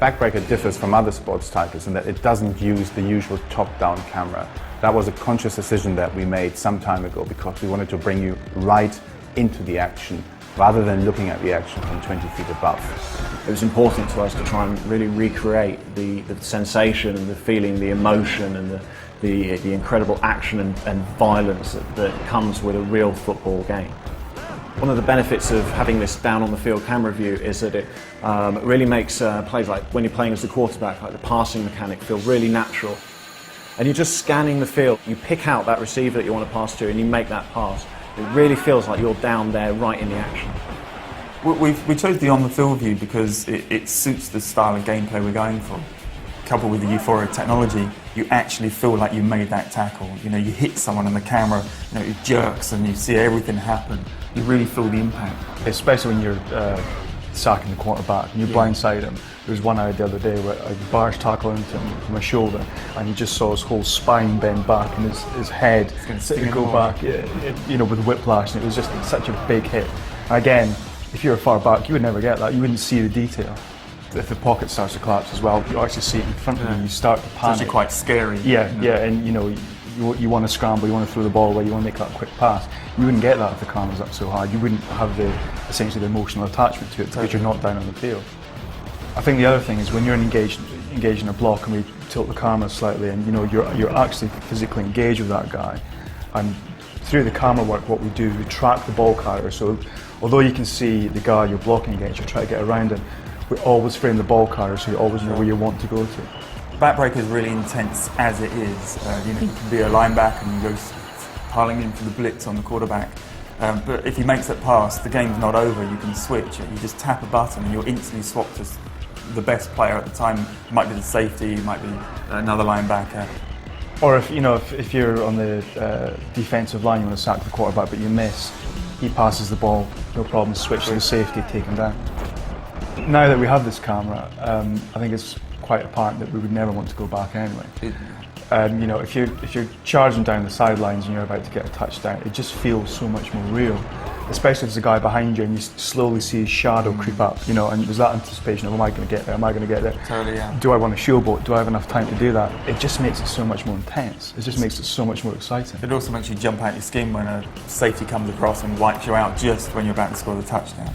Backbreaker differs from other sports titles in that it doesn't use the usual top-down camera. That was a conscious decision that we made some time ago because we wanted to bring you right into the action rather than looking at the action from 20 feet above. It was important to us to try and really recreate the sensation and the feeling, the emotion and the incredible action and violence that comes with a real football game. One of the benefits of having this down-on-the-field camera view is that it really makes plays like when you're playing as the quarterback, like the passing mechanic, feel really natural. And you're just scanning the field. You pick out that receiver that you want to pass to and you make that pass. It really feels like you're down there right in the action. We chose the on-the-field view because it suits the style of gameplay we're going for. Coupled with the euphoric technology, you actually feel like you made that tackle. You know, you hit someone and the camera, you know, it jerks and you see everything happen. You really feel the impact. Especially when you're sacking the quarterback and you blindside him. There was one I had the other day where I barged tackle into him from my shoulder and you just saw his whole spine bend back and his head go back, you know, with whiplash, and it was just such a big hit. Again, if you're far back, you would never get that. You wouldn't see the detail. If the pocket starts to collapse as well, you actually see it in front of you. You start to panic. It's actually quite scary. Yeah, and you know, you want to scramble, you want to throw the ball away, you want to make that quick pass. You wouldn't get that if the camera's up so high. You wouldn't have essentially the emotional attachment to it because you're not down on the field. I think the other thing is when you're engaged in a block and we tilt the camera slightly, and you know you're actually physically engaged with that guy. And through the camera work, what we do, we track the ball carrier. So although you can see the guy you're blocking against, you try to get around him. We always frame the ball carrier so you always know where you want to go to. Backbreaker is really intense as it is. You know, you can be a linebacker and you go piling in for the blitz on the quarterback. But if he makes that pass, the game's not over. You can switch. You just tap a button and you're instantly swapped to the best player at the time. It might be the safety, it might be another linebacker. Or if you're on the defensive line, you want to sack the quarterback, but you miss, he passes the ball, no problem. Switch to the safety, take him down. Now that we have this camera, I think it's quite apparent that we would never want to go back anyway. You know, if you're charging down the sidelines and you're about to get a touchdown, it just feels so much more real. Especially if there's a guy behind you and you slowly see his shadow creep up, you know, and there's that anticipation of, am I going to get there, am I going to get there? Totally, yeah. Do I want a showboat? Do I have enough time to do that? It just makes it so much more intense. It just makes it so much more exciting. It also makes you jump out your skin when a safety comes across and wipes you out just when you're about to score the touchdown.